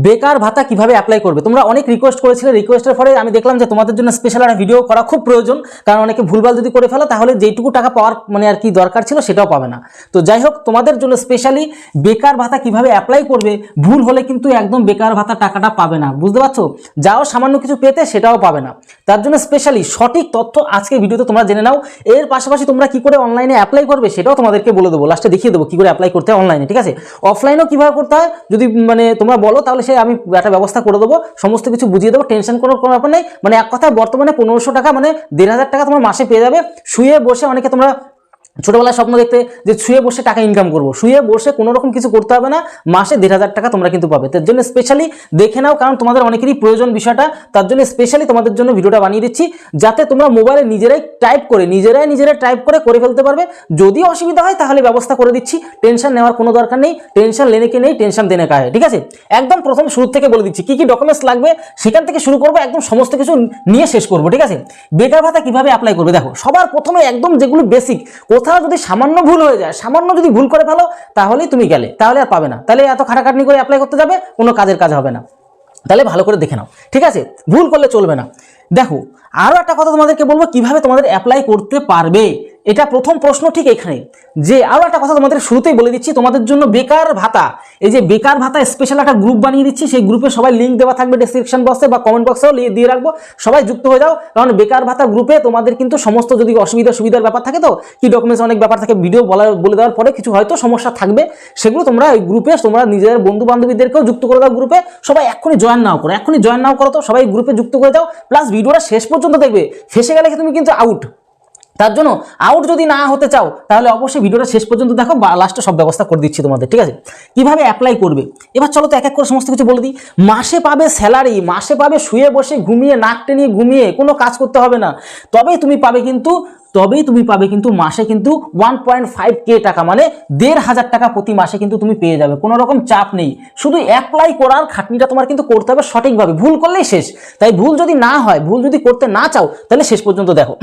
বেকার ভাতা কিভাবে অ্যাপ্লাই করবে। তোমরা অনেক রিকোয়েস্ট করেছিলে, রিকোয়েস্টের পরে আমি দেখলাম যে তোমাদের জন্য স্পেশাল একটা ভিডিও করা খুব প্রয়োজন, কারণ অনেকে ভুলভাল যদি করে ফেলো তাহলে যেটুকু টাকা পাওয়ার মানে আর কি দরকার ছিল সেটাও পাবে না। তো যাই হোক, তোমাদের জন্য স্পেশালি বেকার ভাতা কিভাবে অ্যাপ্লাই করবে, ভুল হলে কিন্তু একদম বেকার ভাতা টাকাটা পাবে না, বুঝতে পারছো? যাও সামান্য কিছু পেতে সেটাও পাবে না। তার জন্য স্পেশালি সঠিক তথ্য আজকে ভিডিওতে তোমরা জেনে নাও। এর পাশাপাশি তোমরা কি করে অনলাইনে অ্যাপ্লাই করবে সেটাও তোমাদেরকে বলে দেবো, লাস্টে দেখিয়ে দেবো কি করে অ্যাপ্লাই করতে হয় অনলাইনে, ঠিক আছে? অফলাইনেও কিভাবে করতে হয় যদি মানে তোমরা বলো তাহলে সে আমি একটা ব্যবস্থা করে দেবো, সমস্ত কিছু বুঝিয়ে দেবো, টেনশন কোনো ব্যাপার নেই। মানে এক কথায় বর্তমানে 1500 টাকা মানে 1500 টাকা তোমার মাসে পেয়ে যাবে। শুয়ে বসে অনেকে তোমরা ছোটবেলায় স্বপ্ন দেখতে যে শুয়ে বসে টাকা ইনকাম করবো, শুয়ে বসে কোনো রকম কিছু করতে হবে না, মাসে 1500 টাকা তোমরা কিন্তু পাবে। তার জন্য স্পেশালি দেখে নাও, কারণ তোমাদের অনেকেরই প্রয়োজন বিষয়টা। তার জন্য স্পেশালি তোমাদের জন্য ভিডিওটা বানিয়ে দিচ্ছি, যাতে তোমরা মোবাইলে নিজেরাই টাইপ করে ফেলতে পারবে। যদি অসুবিধা হয় তাহলে ব্যবস্থা করে দিচ্ছি, টেনশন নেওয়ার কোনো দরকার নেই। টেনশন লেনে কে নেই, টেনশন দেনে কা হয়, ঠিক আছে? একদম প্রথম শুরু থেকে বলে দিচ্ছি কি কি ডকুমেন্টস লাগবে, সেখান থেকে শুরু করবো, একদম সমস্ত কিছু নিয়ে শেষ করবো, ঠিক আছে? বেকার ভাতা কিভাবে অ্যাপ্লাই করবে দেখো, সবার প্রথমে একদম যেগুলো বেসিক, কোথাও যদি সামান্য ভুল হয়ে যায়, সামান্য যদি ভুল করে ফেলো তাহলেই তুমি গেলে, তাহলে আর পাবে না। তাহলে এত খাটাখাটনি করে অ্যাপ্লাই করতে যাবে, কোনো কাজের কাজ হবে না। তাহলে ভালো করে দেখে নাও, ঠিক আছে? ভুল করলে চলবে না। দেখো আরও একটা কথা তোমাদেরকে বলবো, কিভাবে তোমাদের অ্যাপ্লাই করতে পারবে, এটা প্রথম প্রশ্ন ঠিক এখানে। যে আরও একটা কথা তোমাদের শুরুতেই বলে দিচ্ছি, তোমাদের জন্য বেকার ভাতা, এই যে বেকার ভাতা স্পেশাল একটা গ্রুপ বানিয়ে দিচ্ছি, সেই গ্রুপে সবাই লিঙ্ক দেওয়া থাকবে ডেসক্রিপশন বক্সে বা কমেন্ট বক্সেও দিয়ে রাখবো, সবাই যুক্ত হয়ে যাও। কারণ বেকার ভাতা গ্রুপে তোমাদের কিন্তু সমস্ত যদি সুবিধার ব্যাপার থাকে, তো কি ডকুমেন্টস অনেক ব্যাপার থাকে, ভিডিও বলে দেওয়ার পরে কিছু হয়তো সমস্যা থাকবে, সেগুলো তোমরা ওই গ্রুপে তোমরা নিজেদের বন্ধু বান্ধবীদেরকেও যুক্ত করে দাও গ্রুপে। সবাই এখনই জয়েন নাও করো, তো সবাই গ্রুপে যুক্ত করে দাও, প্লাস ভিডিওটা শেষ পর্যন্ত দেখবে। ফেসে গেলে তুমি কিন্তু আউট। তার জন্য আউট যদি না হতে চাও তাহলে অবশ্যই ভিডিওটা শেষ পর্যন্ত দেখো, বা লাস্টে সব ব্যবস্থা করে দিচ্ছি তোমাদের, ঠিক আছে? কিভাবে অ্যাপ্লাই করবে এবার চলো তো এক এক করে সমস্ত কিছু বলে দিই। মাসে পাবে স্যালারি, মাসে পাবে শুয়ে বসে ঘুমিয়ে, নাক টেনে ঘুমিয়ে, কোনো কাজ করতে হবে না। তবেই তুমি পাবে কিন্তু মাসে কিন্তু 1.5K টাকা, মানে 1500 টাকা প্রতি মাসে কিন্তু তুমি পেয়ে যাবে। কোনো রকম চাপ নেই, শুধু অ্যাপ্লাই করার খাটনিটা তোমার কিন্তু করতে হবে সঠিকভাবে, ভুল করলেই শেষ। তাই ভুল যদি না হয়, ভুল যদি করতে না চাও তাহলে শেষ পর্যন্ত দেখো।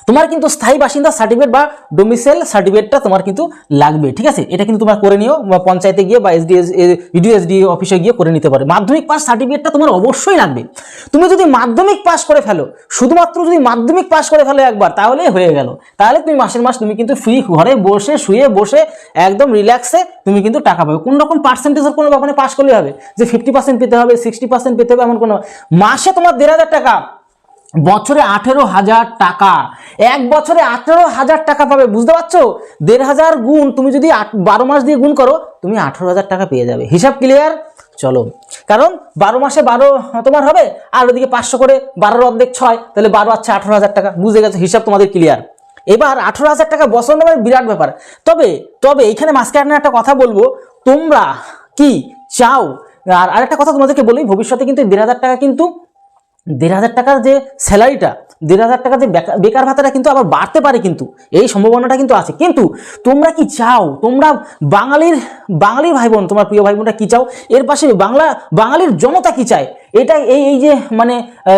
তোমার কিন্তু স্থায়ী বাসিন্দা সার্টিফিকেট বা ডোমিসাইল সার্টিফিকেটটা তোমার কিন্তু লাগবে, ঠিক আছে? এটা কিন্তু তোমার করে নিও, বা পঞ্চায়েতে গিয়ে বা এসডি অফিসে গিয়ে করে নিতে পারে। মাধ্যমিক পাস সার্টিফিকেটটা তোমার অবশ্যই লাগবে। তুমি যদি মাধ্যমিক পাস করে ফেলো, শুধুমাত্র যদি মাধ্যমিক পাস করে ফেলো একবার, তাহলে হয়ে গেল। তাহলে তুমি মাসের মাস তুমি কিন্তু ফ্রি ঘরে বসে শুয়ে বসে একদম রিল্যাক্সে তুমি কিন্তু টাকা পাবে। কোন রকম পার্সেন্টেজের কোনো ব্যাপারে পাস করলে হবে যে 50% পেতে হবে, 60% পেতে হবে, এমন কোনো। মাসে তোমার 1500 টাকা, বছরে 18,000 টাকা, এক বছরে 18,000 টাকা পাবে, বুঝতে পারছো? 1500 গুণ তুমি যদি 12 মাস দিয়ে গুণ করো, তুমি 18,000 টাকা পেয়ে যাবে। হিসাব ক্লিয়ার? চলো, কারণ 12 মাসে 12 তোমার হবে, আর ওদিকে 500 করে 12 অর্ধেক 6, তাহলে 12 আছে 18,000 টাকা, বুঝে গেছো? হিসাব তোমাদের ক্লিয়ার? এবার 18,000 টাকা বছর নেবে, বিরাট ব্যাপার। তবে এইখানে মাঝখানে একটা কথা বলবো, তোমরা কি চাও? আর আরেকটা কথা তোমাদেরকে বলি, ভবিষ্যতে কিন্তু 1500 টাকা কিন্তু 1500 টাকার যে স্যালারিটা, 1500 টাকার যে বেকার ভাতাটা কিন্তু আবার বাড়তে পারে, কিন্তু এই সম্ভাবনাটা কিন্তু আছে। কিন্তু তোমরা কি চাও? তোমরা বাঙালির ভাই বোন, তোমার প্রিয় ভাই বোনটা কি চাও? এর পাশে বাঙালির জনতা কি চায়? এটা এই যে মানে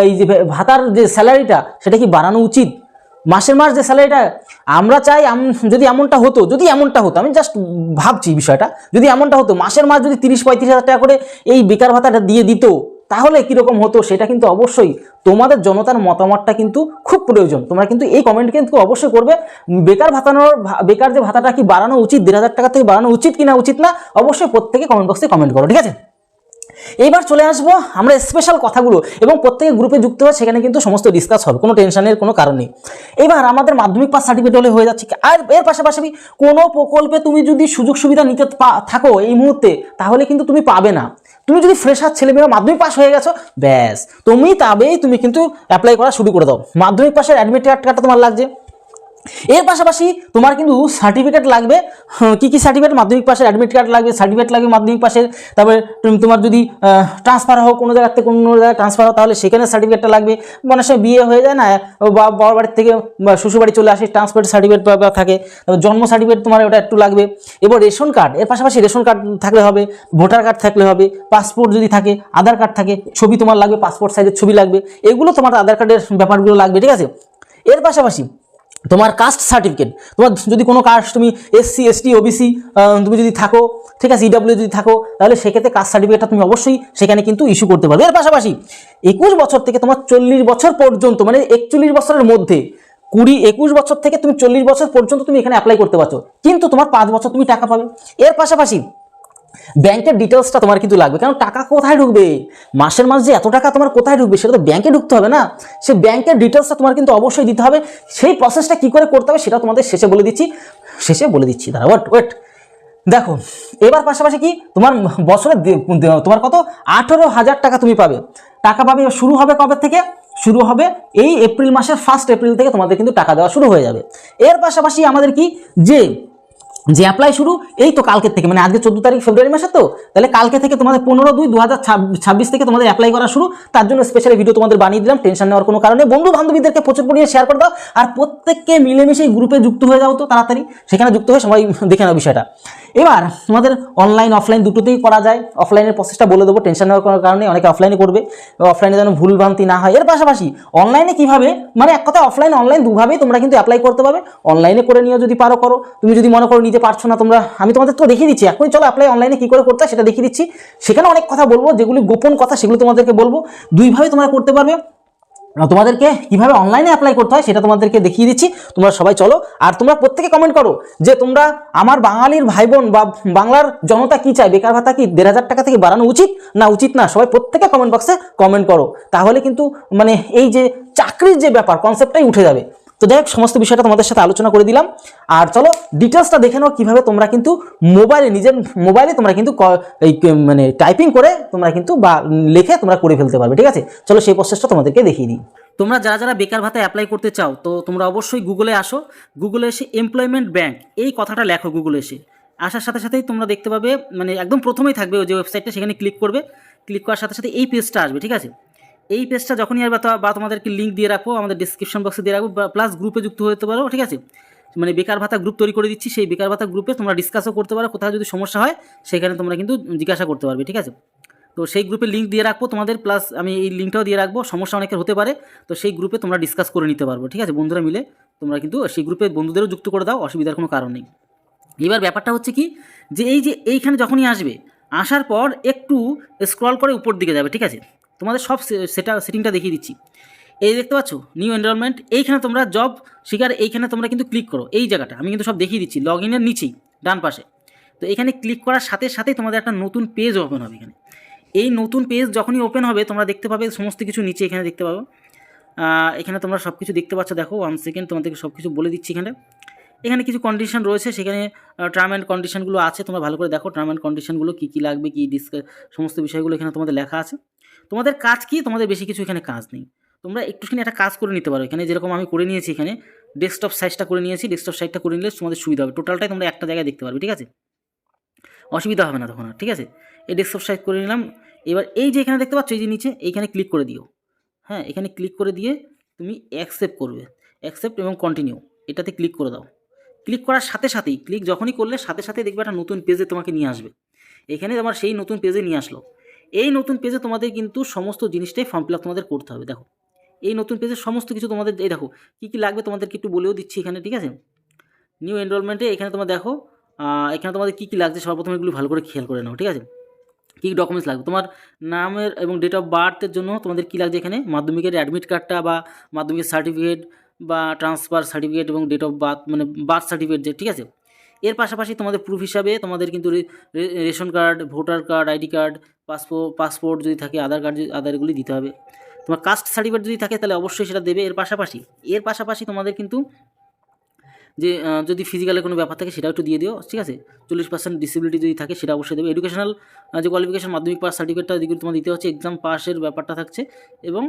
এই যে ভাতার যে স্যালারিটা, সেটা কি বাড়ানো উচিত? মাসের মাস যে স্যালারিটা আমরা চাই, যদি এমনটা হতো, আমি জাস্ট ভাবছি বিষয়টা, যদি এমনটা হতো, মাসের মাস যদি 30-35 হাজার টাকা করে এই বেকার ভাতাটা দিয়ে দিত, তাহলে কিরকম হতো? সেটা কিন্তু অবশ্যই তোমাদের জনতার মতামতটা কিন্তু খুব প্রয়োজন। তোমরা কিন্তু এই কমেন্ট কিন্তু অবশ্যই করবে, বেকার যে ভাতাটা কি বাড়ানো উচিত, 1500 টাকা থেকে বাড়ানো উচিত কিনা উচিত না, অবশ্যই প্রত্যেকে কমেন্ট বক্সে কমেন্ট করো, ঠিক আছে? এইবার চলে আসবো আমরা স্পেশাল কথাগুলো, এবং প্রত্যেকে গ্রুপে যুক্ত হয়, সেখানে কিন্তু সমস্ত ডিসকাস হবে, কোনো টেনশনের কোনো কারণ নেই। এবার আমাদের মাধ্যমিক পাস সার্টিফিকেট হলে হয়ে যাচ্ছে। আর এর পাশাপাশি কোনো প্রকল্পে তুমি যদি সুযোগ সুবিধা নিতে থাকো এই মুহূর্তে, তাহলে কিন্তু তুমি পাবে না। তুমি যদি ফ্রেশার ছেলেমেয়েরা মাধ্যমিক পাস হয়ে গেছো, ব্যাস তুমি কিন্তু অ্যাপ্লাই করা শুরু করে দাও। মাধ্যমিক পাসের অ্যাডমিট কার্ডটা তোমার লাগছে। এর পাশাপাশি তোমার কিন্তু সার্টিফিকেট লাগবে। কি সার্টিফিকেট? মাধ্যমিক পাশের অ্যাডমিট কার্ড লাগবে, সার্টিফিকেট লাগবে মাধ্যমিক পাশের। তারপরে তোমার যদি ট্রান্সফার হও, কোনো জায়গা থেকে কোনো জায়গায় ট্রান্সফার হও, তাহলে সেখানে সার্টিফিকেটটা লাগবে। মানে সে বিয়ে হয়ে যায় না, বাবার বাড়ির থেকে শ্বশুর বাড়ি চলে আসে, ট্রান্সফার সার্টিফিকেট থাকে। তারপর জন্ম সার্টিফিকেট তোমার ওটা একটু লাগবে। এবার রেশন কার্ড, এর পাশাপাশি রেশন কার্ড থাকলে হবে, ভোটার কার্ড থাকলে হবে, পাসপোর্ট যদি থাকে, আধার কার্ড থাকে, ছবি তোমার লাগবে, পাসপোর্ট সাইজের ছবি লাগবে। এগুলো তোমার আধার কার্ডের ব্যাপারগুলো লাগবে, ঠিক আছে? এর পাশাপাশি তোমার কাস্ট সার্টিফিকেট, তোমার যদি কোনো কাস্ট তুমি এসসি এসটি ওবিসি তুমি যদি থাকো, ঠিক আছে, ইডাব্লিউ যদি থাকো, তাহলে সেক্ষেত্রে কাস্ট সার্টিফিকেটটা তুমি অবশ্যই সেখানে কিন্তু ইস্যু করতে পারবে। এর পাশাপাশি 21 বছর থেকে তোমার 40 বছর পর্যন্ত, মানে 41 বছরের মধ্যে 21 বছর থেকে তুমি 40 বছর পর্যন্ত তুমি এখানে অ্যাপ্লাই করতে পারছো, কিন্তু তোমার 5 বছর তুমি টাকা পাবে। এর পাশাপাশি ব্যাংকের ডিটেলসটা তোমার কিন্তু লাগবে, কারণ টাকা কোথায় ঢুকবে, মাসের মাস যে এত টাকা তোমার কোথায় ঢুকবে, সেটা তো ব্যাংকে ঢুকতে হবে না, সে ব্যাংকের ডিটেলসটা তোমার কিন্তু অবশ্যই দিতে হবে। সেই প্রসেসটা কি করে করতে হবে সেটা তোমাদের শেষে বলে দিচ্ছি দাঁড়া, ওয়েট দেখো। এবার পাশাপাশি কি তোমার বছরে তোমার কত 18,000 টাকা তুমি পাবে, শুরু হবে কবে থেকে, শুরু হবে এই এপ্রিল মাসের 1 এপ্রিল থেকে তোমাদের কিন্তু টাকা দেওয়া শুরু হয়ে যাবে। এর পাশাপাশি আমাদের কি যে অ্যাপ্লাই শুরু এই তো কালকের থেকে, মানে আজকে 14 তারিখ ফেব্রুয়ারি মাসে, তো তাহলে কালকে থেকে তোমাদের 15/2/2026 থেকে তোমাদের অ্যাপ্লাই করা শুরু। তার জন্য স্পেশাল ভিডিও তোমাদের বানিয়ে দিলাম, টেনশন নেওয়ার কোনো কারণে। বন্ধু বান্ধবীদেরকে প্রচুর পরিমাণে শেয়ার করে দাও, আর প্রত্যেককে মিলেমিশে এই গ্রুপে যুক্ত হয়ে যাও, তো তাড়াতাড়ি সেখানে যুক্ত হয়ে সবাই দেখে নাও বিষয়টা। এবার তোমাদের অনলাইন অফলাইন দুটোতেই করা যায়, অফলাইনের প্রসেসটা বলে দেবো, টেনশন নেওয়ার কোনো কারণে, অনেকে অফলাইনে করবে, অফলাইনে যেন ভুলভ্রান্তি না হয়। এর পাশাপাশি অনলাইনে কিভাবে, মানে এক কথা অফলাইন অনলাইন দুভাবেই তোমরা কিন্তু অ্যাপ্লাই করতে পারবে। অনলাইনে করে নিও যদি পারো করো, তুমি যদি মনে করো নিতে পারছো না তোমরা, আমি তোমাদের তো দেখিয়ে দিচ্ছি এখনই, চলো অ্যাপ্লাই অনলাইনে কি করে করতে হয় সেটা দেখিয়ে দিচ্ছি। সেখানে অনেক কথা বলবো, যেগুলি গোপন কথা সেগুলো তোমাদেরকে বলবো। দুইভাবে তোমরা করতে পারবে, তোমাদেরকে কিভাবে অনলাইনে অ্যাপ্লাই করতে হয় সেটা তোমাদেরকে দেখিয়ে দিচ্ছি। তোমরা সবাই চলো, আর তোমরা প্রত্যেকে কমেন্ট করো যে তোমরা আমার বাঙালির ভাই বোন বা বাংলার জনতা কি চায়, বেকার ভাতা কি 1,500 টাকা থেকে বাড়ানো উচিত না উচিত না, সবাই প্রত্যেকে কমেন্ট বক্সে কমেন্ট করো, তাহলে কিন্তু মানে এই যে চাকরির যে ব্যাপার কনসেপ্টটাই উঠে যাবে। তো যাই হোক, সমস্ত বিষয়টা তোমাদের সাথে আলোচনা করে দিলাম। আর চলো ডিটেলসটা দেখে নাও কিভাবে তোমরা কিন্তু নিজের মোবাইলে তোমরা কিন্তু এই মানে টাইপিং করে তোমরা কিন্তু বা লিখে তোমরা করে ফেলতে পারবে, ঠিক আছে। চলো সেই প্রসেসটা তোমাদেরকে দেখিয়ে দিই। তোমরা যারা বেকার ভাতা অ্যাপ্লাই করতে চাও, তো তোমরা অবশ্যই গুগলে আসো, গুগলে এসে এমপ্লয়মেন্ট ব্যাংক এই কথাটা লেখো, গুগলে এসে আসার সাথে সাথেই তোমরা দেখতে পাবে, মানে একদম প্রথমেই থাকবে ওই যে ওয়েবসাইটটা, সেখানে ক্লিক করবে, ক্লিক করার সাথে সাথে এই পেজটা আসবে, ঠিক আছে। এই পেজটা যখনই আসবে বা তোমাদেরকে লিঙ্ক দিয়ে রাখবো, আমাদের ডিসক্রিপশন বক্সে দিয়ে রাখবো, প্লাস গ্রুপে যুক্ত হতে পারো, ঠিক আছে। মানে বেকার ভাতা গ্রুপ তৈরি করে দিচ্ছি, সেই বেকার ভাতা গ্রুপে তোমরা ডিসকাসও করতে পারো, কোথাও যদি সমস্যা হয় সেখানে তোমরা কিন্তু জিজ্ঞাসা করতে পারবে, ঠিক আছে। তো সেই গ্রুপে লিঙ্ক দিয়ে রাখবো তোমাদের, প্লাস আমি এই লিঙ্কটাও দিয়ে রাখবো, সমস্যা অনেকের হতে পারে, তো সেই গ্রুপে তোমরা ডিসকাস করে নিতে পারবো, ঠিক আছে। বন্ধুরা মিলে তোমরা কিন্তু সেই গ্রুপে বন্ধুদেরও যুক্ত করে দাও, অসুবিধার কোনো কারণ নেই। এবার ব্যাপারটা হচ্ছে কি, যে এইখানে যখনই আসবে, আসার পর একটু স্ক্রল করে উপর দিকে যাবে, ঠিক আছে। তোমাদের সব সেটিংটা দেখিয়ে দিচ্ছি। এই দেখতে পাচ্ছ নিউ এনরোলমেন্ট, এইখানে তোমরা জব শিকার, এইখানে তোমরা কিন্তু ক্লিক করো, এই জায়গাটা আমি কিন্তু সব দেখিয়ে দিচ্ছি, লগ ইনের নিচেই ডান পাশে। তো এখানে ক্লিক করার সাথে সাথেই তোমাদের একটা নতুন পেজ ওপেন হবে। এখানে এই নতুন পেজ যখনই ওপেন হবে তোমরা দেখতে পাবে সমস্ত কিছু নিচে এখানে দেখতে পাবো, এখানে তোমরা সব কিছু দেখতে পাচ্ছ। দেখো 1 সেকেন্ড, তোমাদেরকে সব কিছু বলে দিচ্ছি। এখানে কিছু কন্ডিশন রয়েছে, সেখানে টার্ম অ্যান্ড কন্ডিশনগুলো আছে, তোমরা ভালো করে দেখো টার্ম অ্যান্ড কন্ডিশনগুলো কী কী লাগবে, কী সমস্ত বিষয়গুলো এখানে তোমাদের লেখা আছে। তোমাদের কাজ কি, তোমাদের বেশি কিছু এখানে কাজ নেই, তোমরা একটুখানি একটা কাজ করে নিতে পারো। এখানে যেরকম আমি করে নিয়েছি, এখানে ডেস্কটপ সাইজটা করে নিয়েছি, ডেস্কটপ সাইজটা করে নিলে তোমাদের সুবিধা হবে, টোটালটাই তোমরা একটা জায়গায় দেখতে পারবে, ঠিক আছে, অসুবিধা হবে না তখন আর, ঠিক আছে। এই ডেস্কটপ সাইজ করে নিলাম। এবার এই যে এখানে দেখতে পাচ্ছ, এই যে নিচে এইখানে ক্লিক করে দিও, হ্যাঁ, এখানে ক্লিক করে দিয়ে তুমি অ্যাকসেপ্ট করবে, অ্যাকসেপ্ট এবং কন্টিনিউ এটাতে ক্লিক করে দাও। ক্লিক করার সাথে সাথেই, ক্লিক যখনই করলে সাথে সাথেই দেখবে একটা নতুন পেজে তোমাকে নিয়ে আসবে। এখানে তোমার সেই নতুন পেজে নিয়ে আসলো। এই নতুন পেজে তোমাদের কিন্তু সমস্ত জিনিসটাই ফর্ম ফিল আপ তোমাদের করতে হবে। দেখো এই নতুন পেজের সমস্ত কিছু তোমাদের, এই দেখো কী কী লাগবে তোমাদেরকে একটু বলেও দিচ্ছি এখানে, ঠিক আছে। নিউ এনরোলমেন্টে এখানে তোমরা দেখো, এখানে তোমাদের কী কী লাগছে সর্বপ্রথম এগুলো ভালো করে খেয়াল করে নাও, ঠিক আছে। কী ডকুমেন্টস লাগবে, তোমার নামের এবং ডেট অফ বার্থের জন্য তোমাদের কী লাগছে, এখানে মাধ্যমিকের অ্যাডমিট কার্ডটা বা মাধ্যমিকের সার্টিফিকেট বা ট্রান্সফার সার্টিফিকেট এবং ডেট অফ বার্থ, মানে বার্থ সার্টিফিকেট যে, ঠিক আছে। এর পাশাপাশি তোমাদের প্রুফ হিসাবে তোমাদের কিন্তু ration card, voter card, ID card, passport যদি থাকে, আধার কার্ড, আধারগুলি দিতে হবে। তোমার কাস্ট সার্টিফিকেট যদি থাকে তাহলে অবশ্যই সেটা দেবে। এর পাশাপাশি তোমাদের কিন্তু যে যদি ফিজিক্যালের কোনো ব্যাপার থাকে সেটাও একটু দিয়ে দিও, ঠিক আছে। 40% ডিসেবিলিটি যদি থাকে সেটা অবশ্যই দেবে। এডুকেশনাল যে কোয়ালিফিকেশন, মাধ্যমিক পাস সার্টিফিকেটটা যেগুলো তোমার দিতে হচ্ছে, এক্সাম পাসের ব্যাপারটা থাকছে, এবং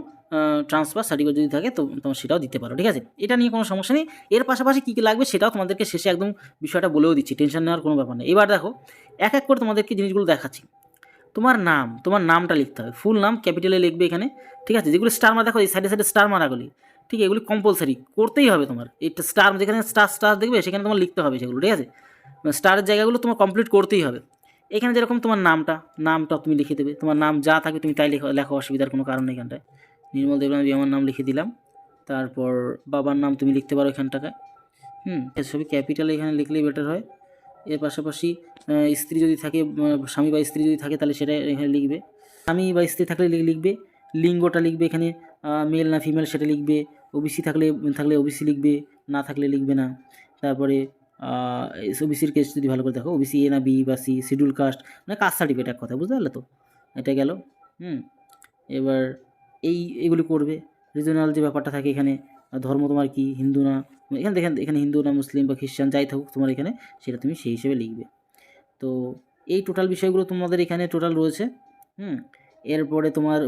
ট্রান্সফার সার্টিফিকেট যদি থাকে তো তোমার সেটাও দিতে পারো, ঠিক আছে। এটা নিয়ে কোনো সমস্যা নেই। এর পাশাপাশি কী কী লাগবে সেটাও তোমাদেরকে শেষে একদম বিষয়টা বলেও দিচ্ছি, টেনশন নেওয়ার কোনো ব্যাপার নেই। এবার দেখো এক এক করে তোমাদেরকে জিনিসগুলো দেখাচ্ছি। তোমার নামটা লিখতে হবে, ফুল নাম ক্যাপিটালে লিখবে এখানে, ঠিক আছে। যেগুলো স্টার মারা, দেখো এই সাইডে সাইডে স্টার মারাগুলি, ঠিক এগুলি কম্পালসারি করতেই হবে তোমার। এটা স্টার, যেখানে স্টার দেখবে সেখানে তোমার লিখতে হবে সেগুলো, ঠিক আছে। স্টারের জায়গাগুলো তোমার কমপ্লিট করতেই হবে। এখানে যেরকম তোমার নামটা তুমি লিখে দেবে, তোমার নাম যা থাকে তুমি তাই লেখো, অসুবিধার কোনো কারণ নেই। এখানটায় নির্মল দেবনাথ আমার নাম লিখে দিলাম, তারপর বাবার নাম তুমি লিখতে পারো এখানটায়। সবই ক্যাপিটালে এখানে লিখলেই বেটার হয়। এর পাশাপাশি স্ত্রী যদি থাকে, স্বামী বা স্ত্রী যদি থাকে তাহলে সেটা এখানে লিখবে। স্বামী বা স্ত্রী থাকলে লিখবে, লিঙ্গটা লিখবে এখানে, মেল না ফিমেল সেটা লিখবে, ওবিসি থাকলে ওবিসি লিখবে, না থাকলে লিখবে না। তারপরে ওবিসির কেস যদি ভালো করে দেখো, ওবিসি এ না বি বা সি, শিডিউল কাস্ট মানে কাস্ট সার্টিফিকেট এক কথা, বুঝতে পারলে তো? এটা গেল। এবার এগুলি করবে। রিজনাল যে ব্যাপারটা থাকে এখানে, ধর্ম তোমার কি, হিন্দু না, এখানে দেখেন এখানে হিন্দু না মুসলিম বা খ্রিস্টান যাই থাকুক তোমার এখানে, সেটা তুমি সেই হিসেবে লিখবে। তো এই টোটাল বিষয়গুলো তোমাদের এখানে টোটাল রয়েছে। এরপরে তোমার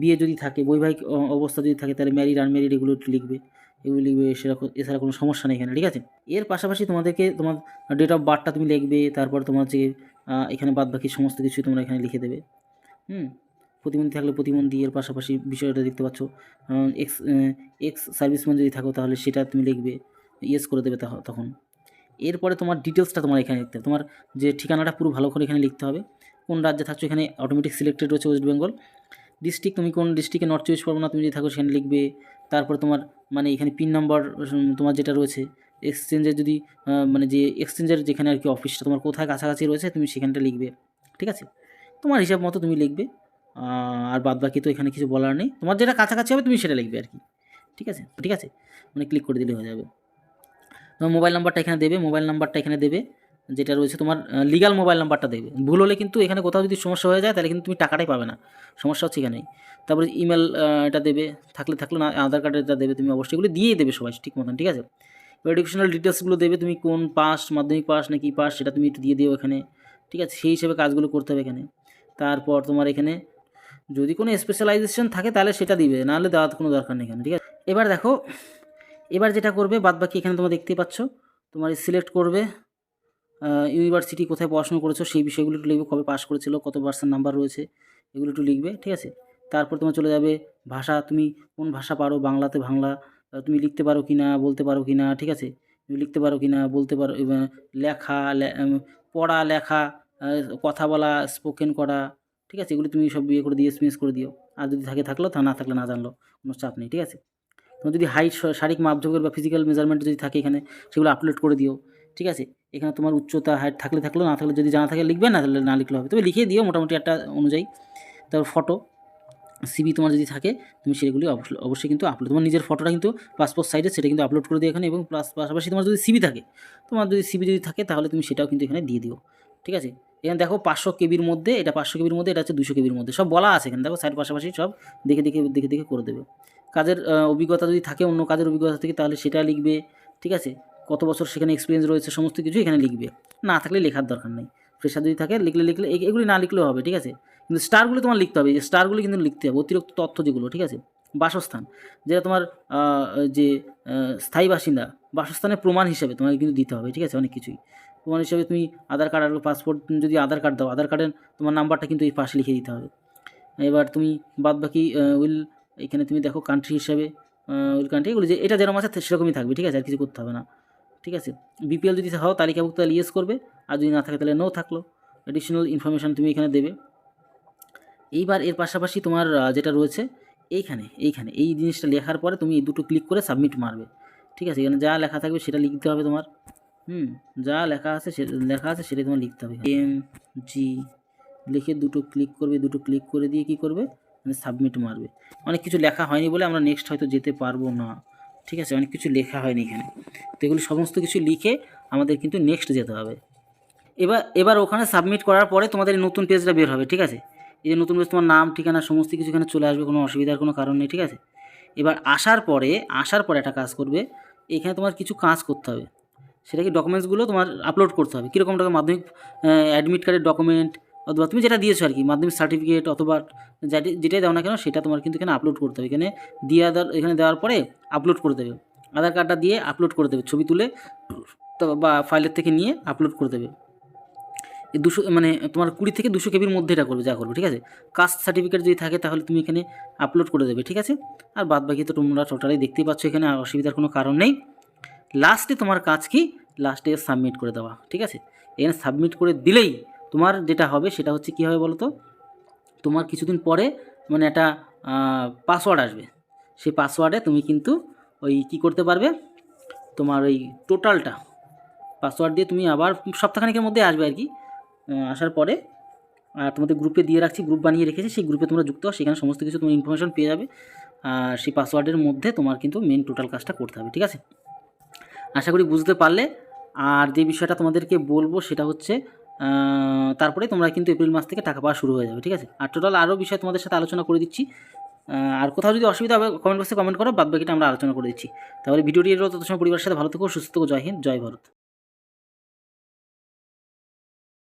বিয়ে যদি থাকে, বৈবাহিক অবস্থা যদি থাকে তাহলে ম্যারিড আনম্যারিড এগুলো একটু লিখবে, এগুলো লিখবে, এছাড়া কোনো সমস্যা নেই এখানে, ঠিক আছে? এর পাশাপাশি তোমাদেরকে তোমার ডেট অফ বার্থটা তুমি লিখবে, তারপর তোমার যে এখানে বাদ বাকি সমস্ত কিছু তোমরা এখানে লিখে দেবে। প্রতিবন্ধী থাকলে প্রতিবন্ধী, এর পাশাপাশি বিষয়টা দেখতে পাচ্ছ, এক্স সার্ভিসম্যান যদি থাকো তাহলে সেটা তুমি লিখবে, ইয়েস করে দেবে তখন। এরপরে তোমার ডিটেলসটা তোমার এখানে লিখতে হবে, তোমার যে ঠিকানাটা পুরো ভালো করে এখানে লিখতে হবে। কোন রাজ্যে থাকছো এখানে অটোমেটিক সিলেক্টেড রয়েছে ওয়েস্ট বেঙ্গল। ডিস্ট্রিক্ট তুমি কোন ডিস্ট্রিক্টে, নর্থ চব্বিশ পরগনা তুমি যদি থাকো সেখানে লিখবে। তারপর তোমার মানে এখানে পিন নাম্বার তোমার যেটা রয়েছে, এক্সচেঞ্জের যদি মানে যে এক্সচেঞ্জের যেখানে আর কি অফিসটা তোমার কোথায় কাছাকাছি রয়েছে তুমি সেখানটা লিখবে, ঠিক আছে? তোমার হিসাব মতো তুমি লিখবে। আর বাদ বাকি তো এখানে কিছু বলার নেই, তোমার যেটা কাছাকাছি হবে তুমি সেটা লিখবে আর কি, ঠিক আছে? মানে ক্লিক করে দিলে হয়ে যাবে। তোমার মোবাইল নাম্বারটা এখানে দেবে, মোবাইল নাম্বারটা এখানে দেবে যেটা রয়েছে তোমার লিগাল মোবাইল নাম্বারটা দেবে। ভুল হলে কিন্তু এখানে কোথাও যদি সমস্যা হয়ে যায় তাহলে কিন্তু তুমি টাকাটাই পাবে না, সমস্যা হচ্ছে এখানেই। তারপরে ইমেল এটা দেবে, থাকলে না, আধার কার্ডের এটা দেবে, তুমি অবশ্যই এগুলো দিয়েই দেবে সবাই ঠিক মতন, ঠিক আছে? এডুকেশনাল ডিটেলসগুলো দেবে, তুমি কোন পাস, মাধ্যমিক পাস নাকি পাস সেটা তুমি একটু দিয়ে দিও এখানে, ঠিক আছে? সেই হিসেবে কাজগুলো করতে হবে এখানে। তারপর তোমার এখানে যদি কোনো স্পেশালাইজেশন থাকে তাহলে সেটা দিবে, নাহলে দেওয়ার কোনো দরকার নেই এখানে, ঠিক আছে? এবার দেখো, এবার যেটা করবে বাদ বাকি এখানে তোমরা দেখতেই পাচ্ছ, তোমার সিলেক্ট করবে ইউনিভার্সিটি কোথায় পড়াশোনা করেছো সেই বিষয়গুলো একটু লিখবে, কবে পাস করেছিল, কত পার্সেন্ট নাম্বার রয়েছে, এগুলো একটু লিখবে, ঠিক আছে? তারপর তোমার চলে যাবে ভাষা, তুমি কোন ভাষা পারো, বাংলাতে বাংলা তুমি লিখতে পারো কি না, বলতে পারো কি না, ঠিক আছে? তুমি লিখতে পারো কি না, বলতে পারো, লেখা, পড়া, লেখা, কথা বলা, স্পোকেন করা, ঠিক আছে? এগুলো তুমি সব ইয়ে করে দিও, এসএমএস করে দিও। আর যদি থাকলো তা, না থাকলে না জানলো, কোনো চাপ নেই, ঠিক আছে? তোমার যদি হাইট, শারীরিক মাপযোগের বা ফিজিক্যাল মেজারমেন্ট যদি থাকে এখানে সেগুলো আপলোড করে দিও, ঠিক আছে? এখানে তোমার উচ্চতা, হাইট থাকলো, না থাকলে যদি জানা থাকে লিখবে, না তাহলে না লিখলে হবে, তবে লিখিয়ে দিও মোটামুটি একটা অনুযায়ী। তারপর ফটো, সিভি তোমার যদি থাকে তুমি সেগুলি অবশ্যই কিন্তু আপলোড, তোমার নিজের ফটোটা কিন্তু পাসপোর্ট সাইজে সেটা কিন্তু আপলোড করে দিও এখানে। এবং পাশাপাশি তোমার যদি সিভি থাকে, তাহলে তুমি সেটাও কিন্তু এখানে দিয়ে দিও, ঠিক আছে? এখানে দেখো 500 কেবির মধ্যে, এটা 500 কেবির মধ্যে, এটা হচ্ছে 200 কেবির মধ্যে, সব বলা আছে এখানে, দেখো সাইড পাশাপাশি সব দেখে করে দেবে। কাজের অভিজ্ঞতা যদি থাকে, অন্য কাজের অভিজ্ঞতা থেকে, তাহলে সেটা লিখবে, ঠিক আছে? কত বছর সেখানে এক্সপিরিয়েন্স রয়েছে সমস্ত কিছু এখানে লিখবে, না থাকলে লেখার দরকার নেই। ফ্রেশার যদি থাকে লিখলে এগুলি না লিখলেও হবে, ঠিক আছে? কিন্তু স্টারগুলো তোমার লিখতে হবে, এই স্টারগুলো কিন্তু লিখতে হবে, অতিরিক্ত তথ্য যেগুলো, ঠিক আছে? বাসস্থান, যেটা তোমার যে স্থায়ী বাসিন্দা, বাসস্থানের প্রমাণ হিসেবে তোমাকে কিন্তু দিতে হবে, ঠিক আছে? অনেক কিছুই প্রমাণ হিসেবে তুমি আধার কার্ড আর পাসপোর্ট, যদি আধার কার্ড দাও, আধার কার্ডের তোমার নাম্বারটা কিন্তু এই পাশে লিখে দিতে হবে। এবার তুমি বাদ বাকি এখানে তুমি দেখো কান্ট্রি হিসাবে উইল কান্ট্রি, এগুলো যে এটা যেরকম আছে সেরকমই থাকবে, ঠিক আছে? আর কিছু করতে হবে না, ঠিক আছে? বিপিএল যদি হও তালিকাভুক্ত তাহলে ইয়েস করবে, আর যদি না থাকে তাহলে নো থাকলো। অ্যাডিশনাল ইনফরমেশান তুমি এখানে দেবে। এইবার এর পাশাপাশি তোমার যেটা রয়েছে এইখানে এই জিনিসটা লেখার পরে তুমি এই দুটো ক্লিক করে সাবমিট মারবে, ঠিক আছে? এখানে যা লেখা থাকবে সেটা লিখতে হবে তোমার, যা লেখা আছে সেটাই তোমার লিখতে হবে। জি লিখে দুটো ক্লিক করবে, দুটো ক্লিক করে দিয়ে কী করবে, মানে সাবমিট মারবে। অনেক কিছু লেখা হয়নি বলে আমরা নেক্সট হয়তো যেতে পারবো না, ঠিক আছে? অনেক কিছু লেখা হয়নি এখানে, তো এগুলি সমস্ত কিছু লিখে আমাদের কিন্তু নেক্সট যেতে হবে। এবার ওখানে সাবমিট করার পরে তোমাদের নতুন পেজটা বের হবে, ঠিক আছে? এই যে নতুন পেজ, তোমার নাম, ঠিকানা সমস্ত কিছু এখানে চলে আসবে, কোনো অসুবিধার কোনো কারণ নেই, ঠিক আছে? এবার আসার পরে একটা কাজ করবে, এখানে তোমার কিছু কাজ করতে হবে, সেটা কি ডকুমেন্টসগুলো তোমার আপলোড করতে হবে। কীরকম টাকা, মাধ্যমিক অ্যাডমিট কার্ডের ডকুমেন্ট, অথবা তুমি যেটা দিয়েছো আর কি, মাধ্যমিক সার্টিফিকেট, অথবা যেটাই দাও না কেন সেটা তোমার কিন্তু এখানে আপলোড করতে হবে। এখানে দেওয়ার পরে আপলোড করে দেবে, আধার কার্ডটা দিয়ে আপলোড করে দেবে, ছবি তুলে বা ফাইলের থেকে নিয়ে আপলোড করে দেবে। এই 200 মানে তোমার 20 থেকে 200 কেবির মধ্যে এটা করবে, যা করবে, ঠিক আছে? কাস্ট সার্টিফিকেট যদি থাকে তাহলে তুমি এখানে আপলোড করে দেবে, ঠিক আছে? আর বাদ বাকি তো তোমরা টোটালি দেখতেই পাচ্ছ, এখানে আর অসুবিধার কোনো কারণ নেই। লাস্টে তোমার কাজ কি, লাস্টে সাবমিট করে দেওয়া, ঠিক আছে? এখানে সাবমিট করে দিলেই তোমার যেটা হবে সেটা হচ্ছে কী হবে বলো তো, তোমার কিছুদিন পরে মানে একটা পাসওয়ার্ড আসবে, সেই পাসওয়ার্ডে তুমি কিন্তু ওই কী করতে পারবে, তোমার ওই টোটালটা পাসওয়ার্ড দিয়ে তুমি আবার সপ্তাহখানেকের মধ্যে আসবে আর কি। আসার পরে আর তোমাদের গ্রুপে দিয়ে রাখছি, গ্রুপ বানিয়ে রেখেছি, সেই গ্রুপে তোমরা যুক্ত হও, সেখানে সমস্ত কিছু তুমি ইনফরমেশন পেয়ে যাবে। আর সেই পাসওয়ার্ডের মধ্যে তোমার কিন্তু মেন টোটাল কাজটা করতে হবে, ঠিক আছে? আশা করি বুঝতে পারলে। আর যে বিষয়টা তোমাদেরকে বলবো সেটা হচ্ছে তারপরে তোমরা কিন্তু এপ্রিল মাস থেকে টাকা পাওয়া শুরু হয়ে যাবে, ঠিক আছে? আর টোটাল আরও বিষয় তোমাদের সাথে আলোচনা করে দিচ্ছি। আর কোথাও যদি অসুবিধা হবে কমেন্ট বক্সে কমেন্ট করো, বাদ বাকিটা আমরা আলোচনা করে দিচ্ছি। তাহলে ভিডিওটি এর তত সময় পরিবারের সাথে ভালো থেকো, সুস্থ থেকো। জয় হিন্দ, জয় ভারত।